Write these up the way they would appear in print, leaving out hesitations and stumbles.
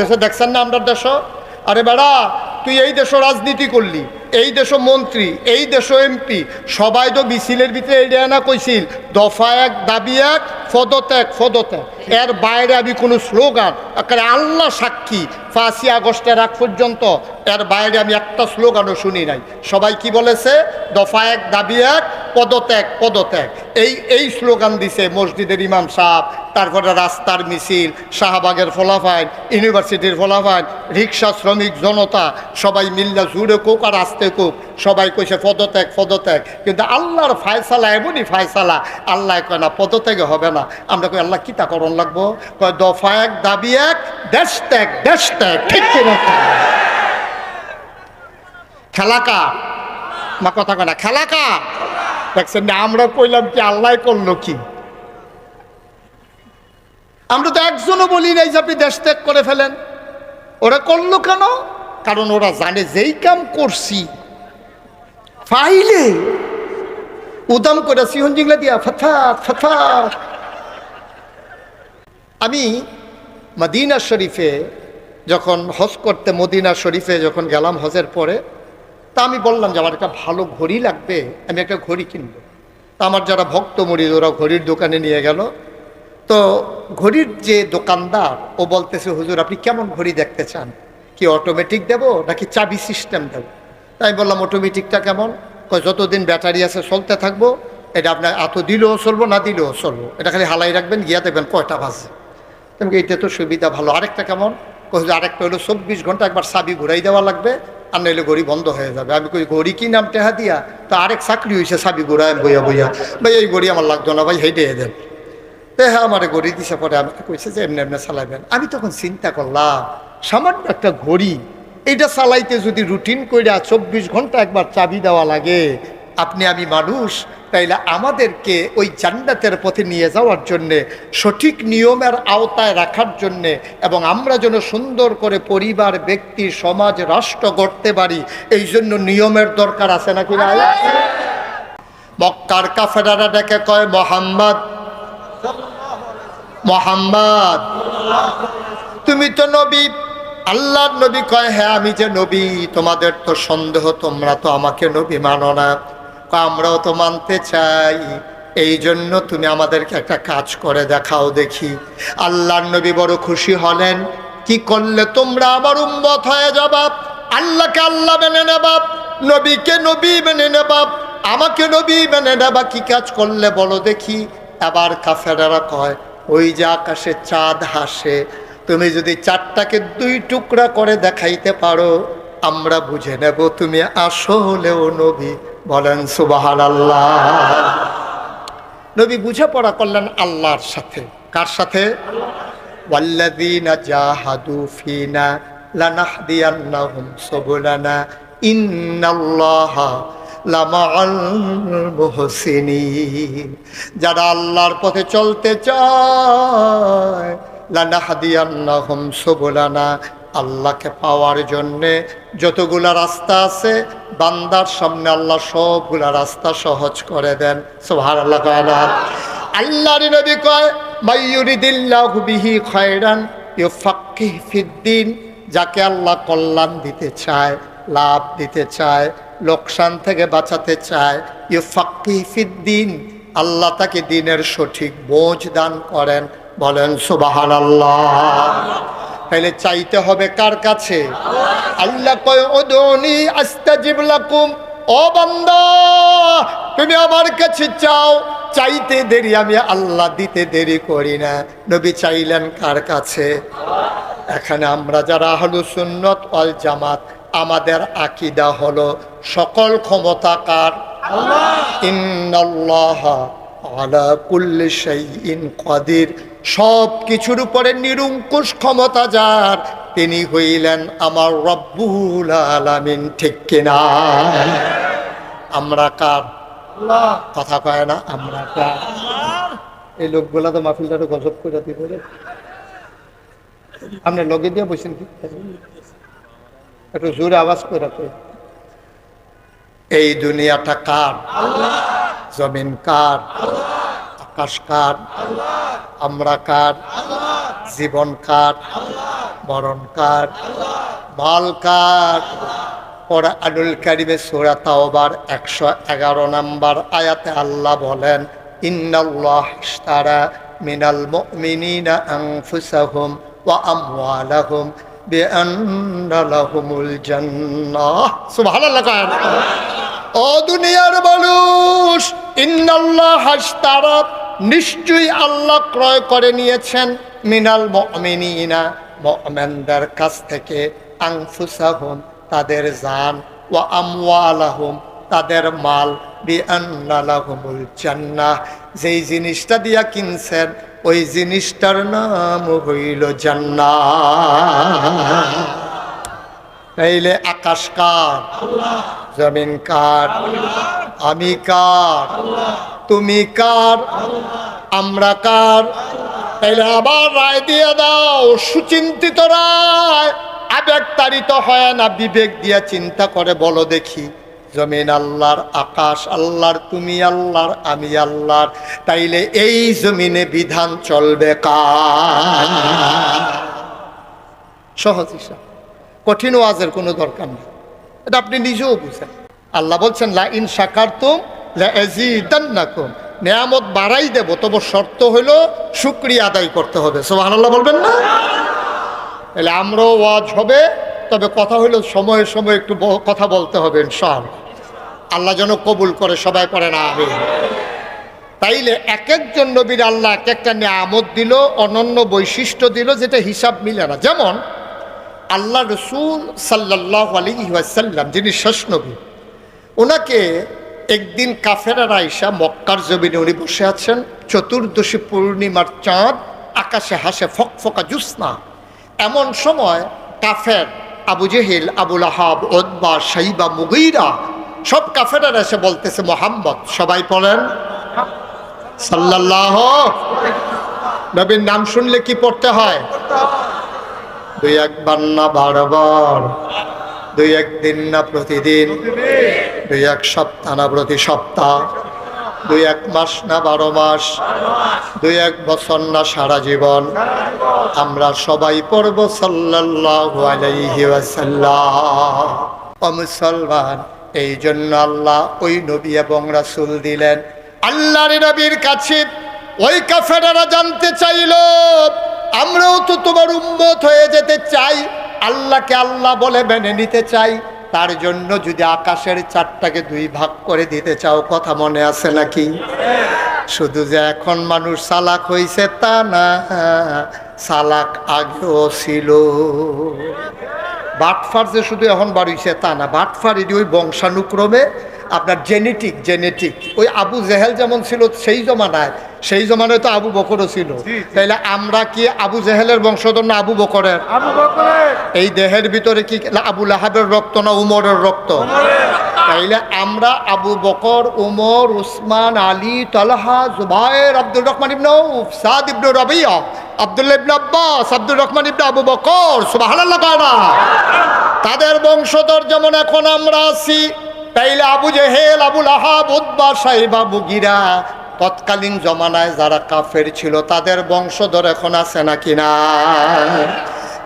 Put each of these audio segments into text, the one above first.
দেশে দেখছেন না আমরা দেশ? আরে বেড়া, তুই এই দেশ রাজনীতি করলি, এই দেশ মন্ত্রী, এই দেশ এমপি, সবাই তো মিছিলের ভিতরে এই না কইছিল দফা এক দাবি এক পদত্যাগ পদত্যাগ। এর বাইরে আমি কোনো স্লোগান, একেবারে আল্লাহ সাক্ষী ৫ই আগস্টের আগ পর্যন্ত এর বাইরে আমি একটা স্লোগানও শুনি নাই। সবাই কি বলেছে? দফা এক দাবি এক পদত্যাগ পদত্যাগ। এই স্লোগান দিছে মসজিদের ইমাম সাহেব, তারপরে রাস্তার মিছিল, শাহবাগের ফলাফাইন, ইউনিভার্সিটির ফলাফাইন, রিক্সা শ্রমিক জনতা সবাই মিল্লা জুড়ে কোক আর আস্তে কোক, সবাই কইছে পদত্যাগ পদত্যাগ। কিন্তু আল্লাহর ফায়সালা এমনই ফায়সালা, আল্লাহ কয় না পদত্যাগে হবে না। আমরা কই আল্লাহ কিতা করণ লাগবো? কয় দফা এক দাবি এক দেশ ত্যাগ দেশ ত্যাগ। ঠিক কিনা? খেলাকা মা কথা কয় না, খেলাকা দেখছেন না? আমরা কইলাম কি আল্লাহ করলো কি? আমরা তো একজনও বলি নাই যে আপনি দেশ ত্যাগ করে ফেলেন। ওরা করলো কেন? কারণ ওরা জানে যেই কাম করছি ফাইলে উদাম করে সিহন জিংলা দিয়া ফাথা ফাথা। আমি মদিনা শরীফে যখন হজ করতে মদিনা শরীফে যখন গেলাম হজের পরে, তা আমি বললাম যে আমার একটা ভালো ঘড়ি লাগবে, আমি একটা ঘড়ি কিনবো। তা আমার যারা ভক্ত মুরিদ ওরা ঘড়ির দোকানে নিয়ে গেল। তো ঘড়ির যে দোকানদার ও বলতেছে, হুজুর আপনি কেমন ঘড়ি দেখতে চান? কি অটোমেটিক দেব নাকি চাবি সিস্টেম দেব? তাই বললাম অটোমেটিকটা কেমন? যতদিন ব্যাটারি আছে চলতে থাকবো, এটা আপনার এত দিলেও চলবো না দিলেও চলবো, এটা খালি হালাই রাখবেন, গিয়া দেখবেন কয়টা বাজে। তুমি এইটা তো সুবিধা ভালো। আরেকটা কেমন? আরেকটা হলো ২৪ ঘন্টা একবার চাবি ঘুরাই দেওয়া লাগবে, আর নইলে ঘড়ি বন্ধ হয়ে যাবে। আমি কই ঘড়ি কি নাম টেহা দিয়া? তো আরেক চাকরি হয়েছে চাবি ঘুরায় বইয়া বইয়া। ভাই এই ঘড়ি আমার লাগতো না ভাই, হেঁটে দেন। হ্যাঁ আমার ঘড়ি দিছে, পরে আমাকে কইছে যে এমনি এমনি চালাবেন। আমি তখন চিন্তা করলাম সামান্য একটা ঘড়ি, এইটা চালাইতে যদি রুটিন কইরা ২৪ ঘন্টা একবার চাবি দেওয়া লাগে, আপনি আমি মানুষ, তাইলে আমাদেরকে ওই জান্নাতের পথে নিয়ে যাওয়ার জন্যে, সঠিক নিয়মের আওতায় রাখার জন্যে, এবং আমরা যেন সুন্দর করে পরিবার, ব্যক্তি, সমাজ, রাষ্ট্র গড়তে পারি, এই জন্য নিয়মের দরকার আছে নাকি না? মক্কার কাফেরারা ডেকে কয় মোহাম্মদ মোহাম্মদ তুমি তো নবী। আল্লাহর নবী কয় হ্যাঁ আমি যে নবী, তোমাদের তো সন্দেহ, তোমরা তো আমাকে নবী মানো না। আমরাও তো মানতে চাই, এই জন্য তুমি আমাদেরকে একটা কাজ করে দেখাও দেখি। আল্লাহর নবী বড় খুশি হলেন। কি করলে তোমরা আমার উম্মত হয়ে যাবা, আল্লাহকে আল্লাহ মেনে নেবা, নবীকে নবী মেনে নেবা, আমাকে নবী মেনে নেবা? কি কাজ করলে বলো দেখি। আবার কাফেরেরা কয় ওই যে আকাশে চাঁদ হাসে, তুমি যদি চাঁদটাকে ২ টুকরা করে দেখাইতে পারো, আমরা বুঝে নেব তুমি আসলেও নবী। বলেন সুবহানাল্লাহ। নবী বুঝে পড়া করলেন আল্লাহর সাথে। কার সাথে? ওয়াল্লাযীনা জাহাদু ফীনা লানাহদিয়ান্নাহুম সুবুলানা ইন্নাল্লাহা লামাআল মুহসিনিন। যারা আল্লাহর পথে চলতে চায়, লানাহদিয়ান্নাহুম সুবুলানা, আল্লাহকে পাওয়ার জন্যে যতগুলা রাস্তা আছে বান্দার সামনে আল্লাহ সবগুলা রাস্তা সহজ করে দেন। সুবহানাল্লাহ। আল্লাহর নবী কয় মাইয়ুরিদিল্লাহু বিহি খায়রান ইউফাক্কিহু ফিদ্দিন। যাকে আল্লাহ কল্যাণ দিতে চায়, লাভ দিতে চায়, লোকসান থেকে বাঁচাতে চায়, ইউফাক্কিহু ফিদ্দিন, আল্লাহ তাকে দ্বীনের সঠিক বোঝ দান করেন। বলেন সুবহানাল্লাহ। তাহলে চাইতে হবে কার কাছে? আল্লাহ কয় উদউনি আস্তাজিব লাকুম। ও বান্দা তুমি আমার কাছে চাও, চাইতে দেরি আমি আল্লাহ দিতে দেরি করি না। নবী চাইলেন কার কাছে? এখানে আমরা যারা আহলুস সুন্নাত ওয়াল জামাত, আমাদের আকীদা হলো সকল ক্ষমতা কার? আল্লাহ। ইন্নাল্লাহা আলা কুল্লি শাইইন কাদির, সব কিছুর উপরে নিরঙ্কুশ ক্ষমতা যার, তিনি হইলেন আমার রব্বুল আলামিন। ঠিক কিনা? আমরা কার? আল্লাহ। কথা কয় না আমরা কার? এই লোকগুলা তো মাহফিলটা তো গজব করে দিব রে। আপনি লগে দিয়ে বসেন কি একটু জোরে আওয়াজ করে রাখে। এই দুনিয়াটা কার? আল্লাহ। জমিন কার? আল্লাহ। আকাশ কার? আল্লাহ। আমরা কার? আল্লাহ। জীবন কার? আল্লাহ। মরণ কার, মাল কার। কোরআনুল কারীমে সূরা তাওবার 111 নম্বর আয়াতে আল্লাহ বলেন, ইন্নাল্লাহ ইশতারা মিনাল মুমিনিনা আনফুসাহুম ওয়া আমওয়ালাহুম বিআন্না লাহুমুল জান্নাহ। সুবহানাল্লাহ। ও দুনিয়ার মানুষ, ইন্নাল্লাহ ইশতারা, নিশ্চয়ই আল্লাহ ক্রয় করে নিয়েছেন, মিনাল মুমিনিনা, মুমিনদের কাছ থেকে, আনফুসাহুম, তাদের জান, ওয়া আমওয়ালাহুম, তাদের মাল, বিআন্না লাহুমুল জান্নাহ, যেই জিনিসটা দিয়া কিনছেন ওই জিনিসটার নাম হইল জান্নাত। তাইলে আকাশ কার, জমিন কার, আমি কার, তুমি কার, আমরা কার? তাইলে আবার রায় দিয়ে দাও, সুচিন্তিত রায়, আবেগতাড়িত হয় না, বিবেক দিয়া চিন্তা করে বলো দেখি, জমিন আল্লাহর, আকাশ আল্লাহর, তুমি আল্লাহর, আমি আল্লাহর, তাইলে এই জমিনে বিধান চলবে কার? সহজ হিসাব, কঠিন ওয়াজের কোনো দরকার নেই, এটা আপনি নিজেও বুঝেন। আল্লাহ বলছেন, লা ইন শাকারতুম লা আযীদান্নাকুম, নিয়ামত বাড়াই দেব, তবে শর্ত হলো শুকরিয়া আদায় করতে হবে। সুবহানাল্লাহ বলবেন না? তাহলে আমরাও ওয়াজ হবে, তবে কথা হলো সময়ে সময়ে একটু কথা বলতে হবে ইনশাআল্লাহ। আল্লাহ যেন কবুল করে, সবাই পড়ে না আমিন। তাইলে এক একজন নবীর আল্লাহ এক একটা নিয়ামত দিল, অনন্য বৈশিষ্ট্য দিল, যেটা হিসাব মিলে না। যেমন আল্লাহ রসুল সাল্লাল্লাহু আলাইহি ওয়াসাল্লাম, যিনি শেষ নবী, ওনাকে একদিন কাফেরারা আইসা মক্কার জমিনে উনি বসে আছেন, চতুর্দশী পূর্ণিমার চাঁদ, আকাশে হাসে ফকফকা জ্যোৎস্না। এমন সময় কাফের আবু জেহেল, আবুল আহাব, উতবা, শাইবা, মুগীরা, সব কাফেরারা এসে বলতেছে মুহাম্মদ, সবাই পড়েন সাল্লাল্লাহু, নবীর নাম শুনলে কি পড়তে হয়? দুই একবার না বারবার, দুই একদিন না প্রতিদিন, দুই এক সপ্তাহ না প্রতি সপ্তাহ, দুই এক মাস না 12 মাস, দুই এক বছর না সারা জীবন, আমরা সবাই পড়ব সাল্লাল্লাহু আলাইহি ওয়াসাল্লাম। ও মুসলমান, এই জন্য আল্লাহ ওই নবী এবং রাসূল দিলেন। আল্লাহর নবীর কাছে ওই কাফেররা জানতে চাইল, আমরাও তো তোমার উম্মত হয়ে যেতে চাই, আল্লাহকে আল্লাহ বলে মেনে নিতে চাই, তার জন্য যদি আকাশের চাঁদটাকে 2 ভাগ করে দিতে চাও, কথা মনে আছে নাকি? শুধু যে এখন মানুষ চালাক হয়েছে তা না, চালাক আগেও ছিল। বাটফার যে শুধু এখন বাড়িছে তা না, বাটফার এটি ওই বংশানুক্রমে আপনার জেনেটিক। ওই আবু জেহেল যেমন ছিল সেই জমানায় তো আবু বকরও ছিল। তাইলে আমরা কি আবু জেহেলের বংশধর না আবু বকরের? এই দেহের ভিতরে কি আবু লাহাবের রক্ত না উমরের রক্ত? তাইলে আমরা আবু বকর, উমর, উসমান, আলী, তালহা, জুবায়ের, আব্দুর রহমান ইবনে আউফ, সাদ ইবনে রাবিয়া, আব্দুল্লাহ ইবনে আব্বাস, আব্দুর রহমান ইবনে আবু বকর, সুবহানাল্লাহ কানা, তাদের বংশধর যেমন এখন আমরা আছি। তাইলে আবু জেহেল, আবু লাহাব, উতবা, শাইবা, মুগীরা, তৎকালীন জমানায় যারা কাফের ছিল তাদের বংশধর এখন আছে নাকি না?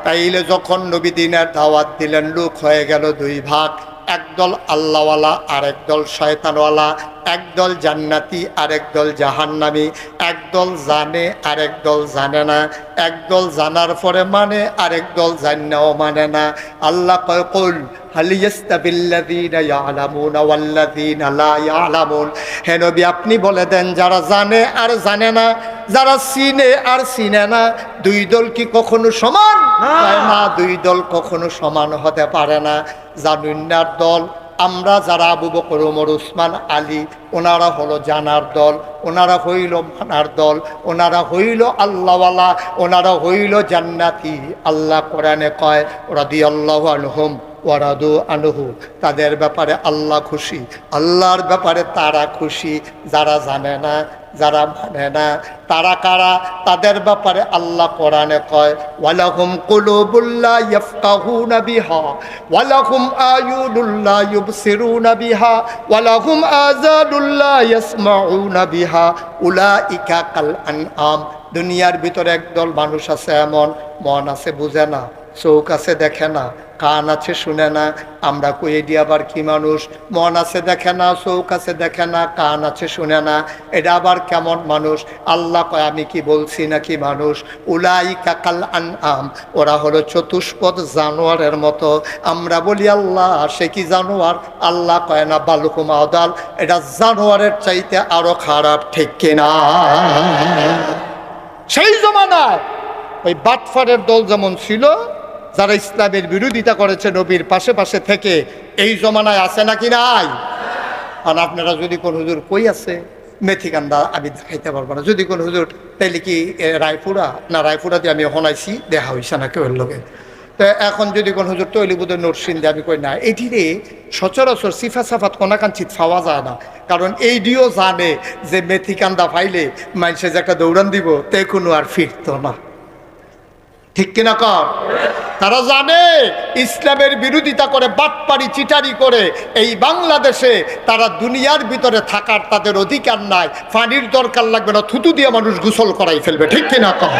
তাইলে যখন নবী দ্বীনের দাওয়াত দিলেন, লোক হয়ে গেল 2 ভাগ, একদল আল্লাহওয়ালা আর একদল শয়তানওয়ালা, একদল জান্নাতি আর একদল জাহান্নামী, একদল জানে আর একদল জানে না, একদল জানার পরে মানে আর একদল জান্নাও মানে না। আল্লাহ কয়, কুল হাল ইয়াস্তাবিল্লাযীনা ইয়ালামুনা ওয়াল্লাযীনা লা ইয়ালামুন, হে নবী আপনি বলে দেন, যারা জানে আর জানে না, যারা চিনে আর চিনে না, 2 দল কি কখনো সমান? না, 2 দল কখনো সমান হতে পারে না। জানুন্নার দল আমরা, যারা আবু বকর, ওমর, উসমান, আলী, ওনারা হলো জানার দল, ওনারা হইল মানার দল, ওনারা হইল আল্লাহওয়ালা, ওনারা হইল জান্নাতি। আল্লাহ কোরআনে কয়, রাদিয়াল্লাহু আনহুম ওয়া রাদু আনহু, তাদের ব্যাপারে আল্লাহ খুশি, আল্লাহর ব্যাপারে তারা খুশি। যারা জানে না, যারা মানে না, তারা কারা? তাদের ব্যাপারে আল্লাহ কোরআনে কয়, ওয়ালাহুম কুলুবুল্লা ইয়াফকাহুনা বিহা ওয়ালাহুম আয়ুনুল্লা ইউবসিরুনা বিহা ওয়ালাহুম আযানুল্লা ইয়াসমাউনা বিহা উলাইকা কাল আনআম। দুনিয়ার ভিতরে একদল মানুষ আছে এমন, মন আছে বুঝে না, চোখ আছে দেখে না, কান আছে শুনে না। আমরা কই এটি আবার কি মানুষ? মন আছে দেখে না, চোখ আছে দেখে না, কান আছে শুনে না, এটা আবার কেমন মানুষ? আল্লাহ কয় আমি কি বলছি নাকি মানুষ? উলাইকা কাল আনআম, ওরা হলো চতুষ্পদ জানোয়ারের মতো। আমরা বলি আল্লাহ সে কি জানোয়ার? আল্লাহ কয় না, বালুকুম আদাল, এটা জানোয়ারের চাইতে আরো খারাপ, ঠিক কিনা? সেই জমানায় ওই বাটফারের দল যেমন ছিল, যারা ইসলামের বিরোধিতা করেছে নবীর পাশে পাশে থেকে, এই জমানায় আছে নাকি নাই? আর আপনারা যদি কোন হুজুর কই আছে মেথিকান্দা, আমি দেখাইতে পারবো না। যদি কোন হুজুর তাইলে কি রায়পুরা না, রায়পুরা দিয়ে আমি হনাইছি, দেখা হয়েছে না কেউ লোকে। তো এখন যদি কোন হুজুর তৈলি বোধের নরসিন্দে, আমি কই না, এটিরে সচরাচর সিফা সাফাত কোনাকাঞ্চিত পাওয়া যায় না। কারণ এইটিও জানে যে মেথিকান্দা পাইলে মানুষে যে একটা দৌড়ান দিব, তে কোনো আর ফিরতো না, ঠিক কিনা কর? তারা জানে ইসলামের বিরোধিতা করে, বাটপারি চিটারি করে এই বাংলাদেশে তারা দুনিয়ার ভিতরে থাকার তাদের অধিকার নাই। পানির দরকার লাগবে না, থুতু দিয়ে মানুষ গোসল করাই ফেলবে, ঠিক কিনা কর?